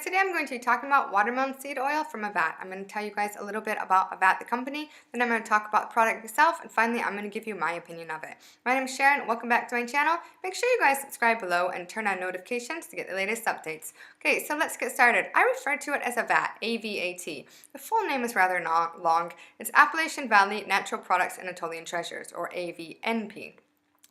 Today I'm going to be talking about watermelon seed oil from AVAT. I'm going to tell you guys a little bit about AVAT the company, then I'm going to talk about the product itself, and finally I'm going to give you my opinion of it. My name is Sharon, welcome back to my channel. Make sure you guys subscribe below and turn on notifications to get the latest updates. Okay, so let's get started. I refer to it as AVAT, A-V-A-T. The full name is rather long. It's Appalachian Valley Natural Products Anatolian Treasures, or AVNP.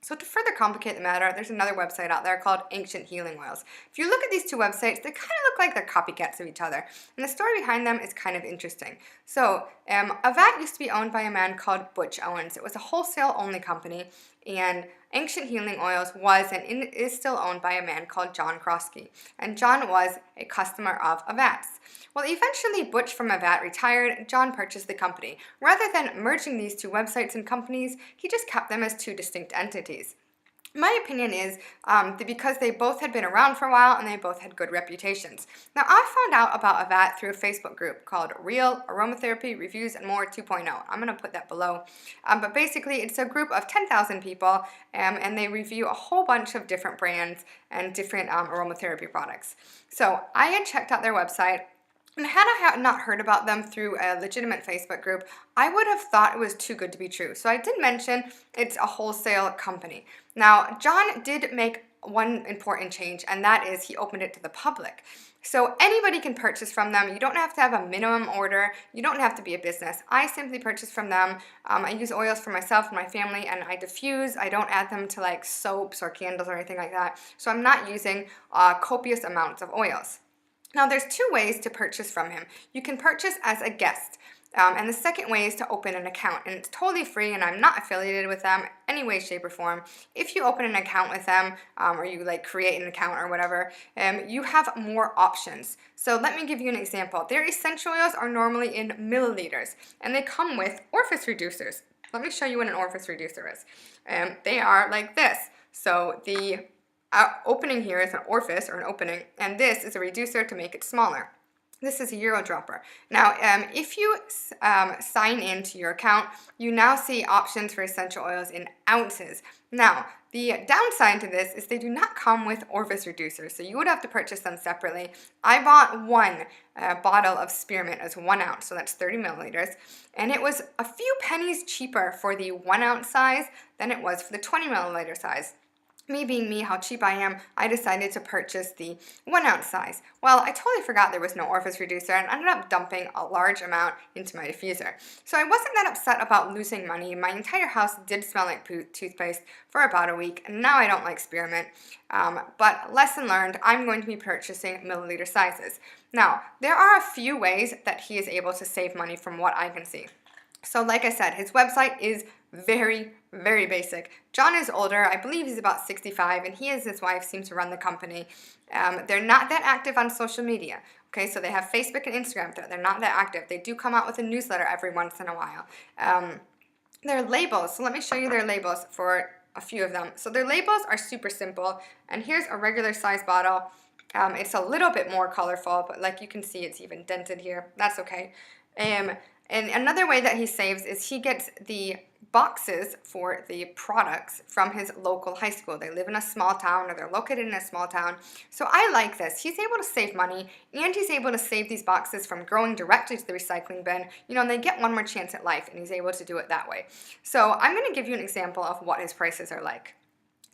So to further complicate the matter, there's another website out there called Ancient Healing Oils. If you look at these two websites, they kind of look like they're copycats of each other. And the story behind them is kind of interesting. So AVAT used to be owned by a man called Butch Owens. It was a wholesale only company, and Ancient Healing Oils was and is still owned by a man called John Krosky. And John was a customer of AVAT's. Well, eventually Butch from AVAT retired, John purchased the company. Rather than merging these two websites and companies, he just kept them as two distinct entities. My opinion is that because they both had been around for a while and they both had good reputations. Now, I found out about AVAT through a Facebook group called Real Aromatherapy Reviews and More 2.0. I'm going to put that below. But basically, it's a group of 10,000 people, and they review a whole bunch of different brands and different aromatherapy products. So I had checked out their website. And had I not heard about them through a legitimate Facebook group, I would have thought it was too good to be true. So I did mention it's a wholesale company. Now, John did make one important change, and that is he opened it to the public. So anybody can purchase from them. You don't have to have a minimum order. You don't have to be a business. I simply purchase from them. I use oils for myself and my family, and I diffuse. I don't add them to like soaps or candles or anything like that. So I'm not using copious amounts of oils. Now, there's two ways to purchase from him. You can purchase as a guest, and the second way is to open an account, and it's totally free, and I'm not affiliated with them any way, shape, or form. If you open an account with them, or you like create an account or whatever, you have more options. So let me give you an example. Their essential oils are normally in milliliters, and they come with orifice reducers. Let me show you what an orifice reducer is. They are like this. So the opening here is an orifice or an opening, and this is a reducer to make it smaller. This is a Euro dropper. Now, if you sign into your account, you now see options for essential oils in ounces. Now, the downside to this is they do not come with orifice reducers, so you would have to purchase them separately. I bought one bottle of spearmint as 1 ounce, so that's 30 milliliters, and it was a few pennies cheaper for the 1 ounce size than it was for the 20 milliliter size. Me being me, how cheap I am, I decided to purchase the 1 ounce size. Well, I totally forgot there was no orifice reducer and ended up dumping a large amount into my diffuser. So I wasn't that upset about losing money. My entire house did smell like toothpaste for about a week, and now I don't like spearmint. But lesson learned, I'm going to be purchasing milliliter sizes. Now, there are a few ways that he is able to save money from what I can see. So like I said, his website is very basic. John is older. I believe he's about 65, and he and his wife seem to run the company. They're not that active on social media. Okay, so they have Facebook and Instagram. They're not that active. They do come out with a newsletter every once in a while. Their labels. So let me show you their labels for a few of them. So their labels are super simple. And here's a regular size bottle. It's a little bit more colorful, but like you can see, it's even dented here. That's okay. And another way that he saves is he gets the boxes for the products from his local high school. They live in a small town, or they're located in a small town. So I like this. He's able to save money, and he's able to save these boxes from going directly to the recycling bin. You know, and they get one more chance at life, and he's able to do it that way. So I'm going to give you an example of what his prices are like.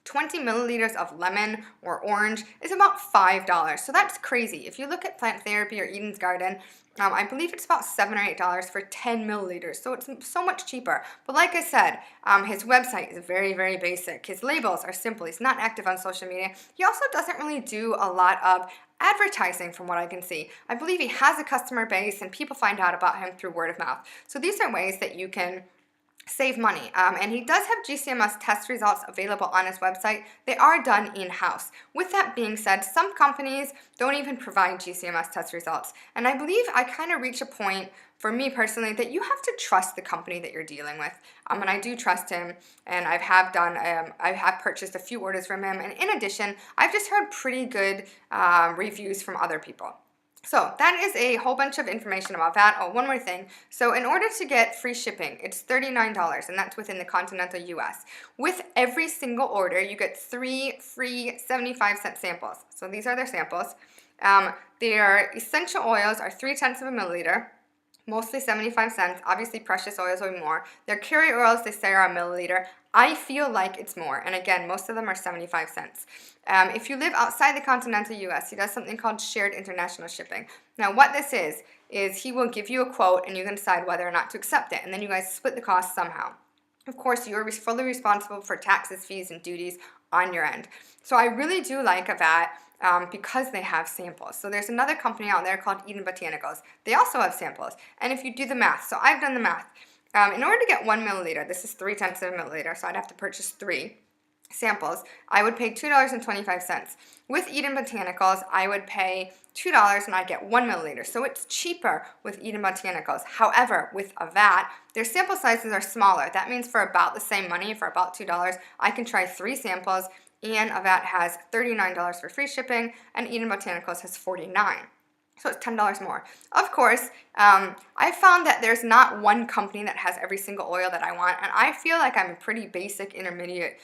20 milliliters of lemon or orange is about $5. So that's crazy. If you look at Plant Therapy or Eden's Garden, I believe it's about $7 or $8 for 10 milliliters. So it's so much cheaper. But like I said, his website is very basic. His labels are simple. He's not active on social media. He also doesn't really do a lot of advertising from what I can see. I believe he has a customer base, and people find out about him through word of mouth. So these are ways that you can save money. And he does have GCMS test results available on his website. They are done in-house. With that being said, some companies don't even provide GCMS test results. And I believe I kind of reach a point, for me personally, that you have to trust the company that you're dealing with. And I do trust him, and I have purchased a few orders from him. And in addition, I've just heard pretty good reviews from other people. So that is a whole bunch of information about that. Oh, one more thing. So in order to get free shipping, it's $39, and that's within the continental US. With every single order, you get 3 free 75-cent samples. So these are their samples. Their essential oils are 0.3 milliliter, mostly 75 cents. Obviously, precious oils are more. Their carrier oils, they say, are a milliliter. I feel like it's more, and again, most of them are 75 cents. If you live outside the continental US, he does something called shared international shipping. Now, what this is he will give you a quote, and you can decide whether or not to accept it, and then you guys split the cost somehow. Of course, you're fully responsible for taxes, fees, and duties on your end. So I really do like AVAT because they have samples. So there's another company out there called Botanicals. They also have samples. And if you do the math, so I've done the math. In order to get 1 milliliter, this is 0.3 milliliter, so I'd have to purchase 3 samples, I would pay $2.25. With Botanicals, I would pay $2 and I get 1 milliliter. So it's cheaper with Botanicals. However, with AVAT, their sample sizes are smaller. That means for about the same money, for about $2, I can try 3 samples, and AVAT has $39 for free shipping, and Botanicals has $49. So it's $10 more. Of course, I found that there's not one company that has every single oil that I want, and I feel like I'm a pretty basic intermediate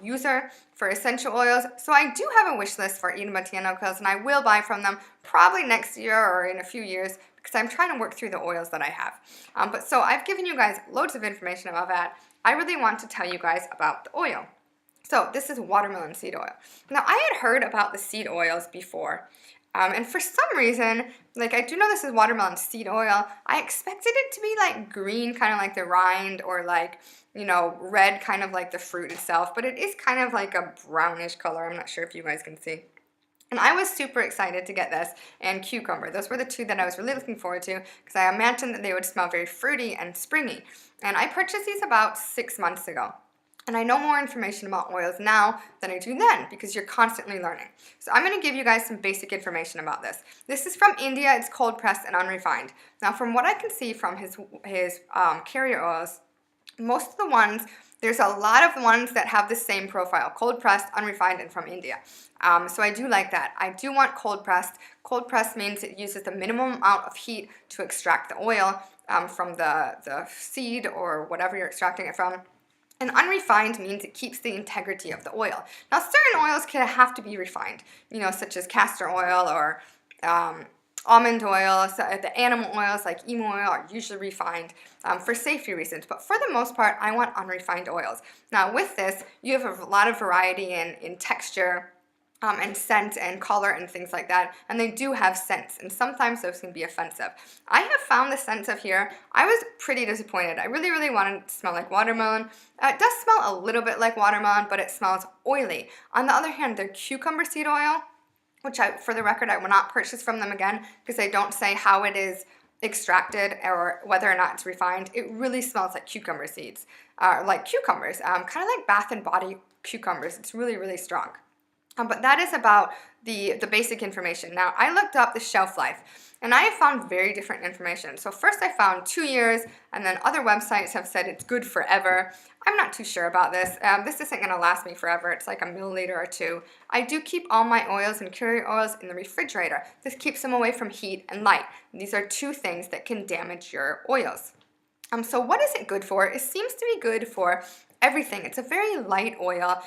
user for essential oils. So I do have a wish list for Botanicals, and I will buy from them probably next year or in a few years because I'm trying to work through the oils that I have. So I've given you guys loads of information about that. I really want to tell you guys about the oil. So this is watermelon seed oil. Now, I had heard about the seed oils before. And for some reason, like I do know this is watermelon seed oil, I expected it to be like green, kind of like the rind, or like, you know, red, kind of like the fruit itself, but it is kind of like a brownish color. I'm not sure if you guys can see. And I was super excited to get this, and cucumber. Those were the two that I was really looking forward to because I imagined that they would smell very fruity and springy. And I purchased these about 6 months ago. And I know more information about oils now than I do then because you're constantly learning. So I'm going to give you guys some basic information about this. This is from India. It's cold pressed and unrefined. Now, from what I can see from his carrier oils, most of the ones, there's a lot of ones that have the same profile: cold pressed, unrefined, and from India. So I do like that. I do want cold pressed. Cold pressed means it uses the minimum amount of heat to extract the oil from the seed or whatever you're extracting it from. And unrefined means it keeps the integrity of the oil. Now, certain oils can have to be refined, you know, such as castor oil or almond oil. So the animal oils like emu oil are usually refined for safety reasons. But for the most part, I want unrefined oils. Now, with this, you have a lot of variety in texture, and scent and color and things like that, and they do have scents, and sometimes those can be offensive. I have found the scents of here, I was pretty disappointed. I really, really wanted it to smell like watermelon. It does smell a little bit like watermelon, but it smells oily. On the other hand, their cucumber seed oil, which for the record, I will not purchase from them again because they don't say how it is extracted or whether or not it's refined. It really smells like cucumber seeds, like cucumbers, kind of like Bath and Body cucumbers. It's really, really strong. But that is about the basic information. Now, I looked up the shelf life, and I have found very different information. So first I found 2 years, and then other websites have said it's good forever. I'm not too sure about this. This isn't going to last me forever. It's like a milliliter or 2. I do keep all my oils and carrier oils in the refrigerator. This keeps them away from heat and light. These are 2 things that can damage your oils. So what is it good for? It seems to be good for everything. It's a very light oil,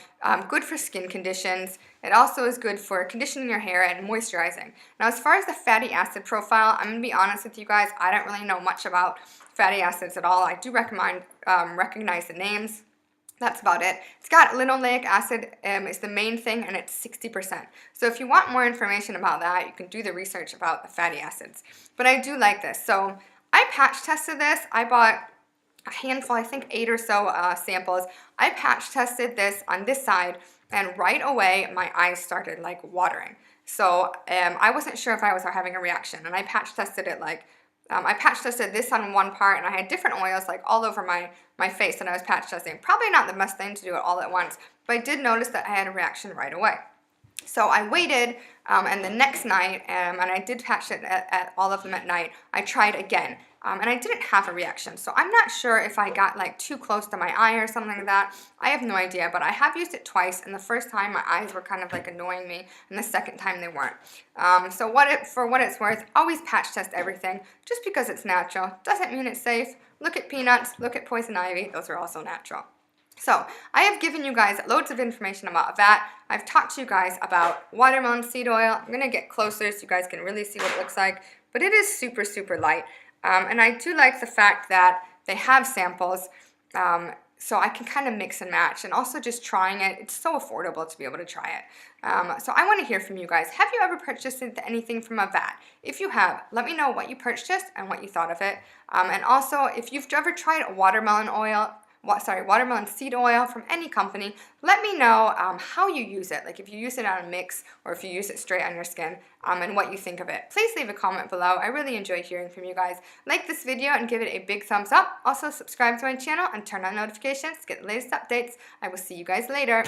good for skin conditions. It also is good for conditioning your hair and moisturizing. Now, as far as the fatty acid profile, I'm going to be honest with you guys, I don't really know much about fatty acids at all. I do recognize the names. That's about it. It's got linoleic acid is the main thing, and it's 60%. So if you want more information about that, you can do the research about the fatty acids. But I do like this. So I patch tested this. I bought a handful, I think 8 or so samples. I patch tested this on this side, and right away my eyes started like watering. So I wasn't sure if I was having a reaction, and I patch tested it like, I patch tested this on one part, and I had different oils like all over my face that I was patch testing. Probably not the best thing to do it all at once, but I did notice that I had a reaction right away. So I waited, and the next night, and I did patch it at all of them at night, I tried again. And I didn't have a reaction. So I'm not sure if I got like too close to my eye or something like that. I have no idea, but I have used it twice, and the first time my eyes were kind of like annoying me, and the second time they weren't. So for what it's worth, always patch test everything. Just because it's natural doesn't mean it's safe. Look at peanuts, look at poison ivy, those are also natural. So I have given you guys loads of information about AVAT. I've talked to you guys about watermelon seed oil. I'm going to get closer so you guys can really see what it looks like. But it is super, super light. And I do like the fact that they have samples. So I can kind of mix and match, and also just trying it, it's so affordable to be able to try it. So I want to hear from you guys. Have you ever purchased anything from AVAT? If you have, let me know what you purchased and what you thought of it. And also, if you've ever tried watermelon seed oil from any company, let me know how you use it, like if you use it on a mix or if you use it straight on your skin, and what you think of it. Please leave a comment below. I really enjoy hearing from you guys. Like this video and give it a big thumbs up. Also subscribe to my channel and turn on notifications to get the latest updates. I will see you guys later.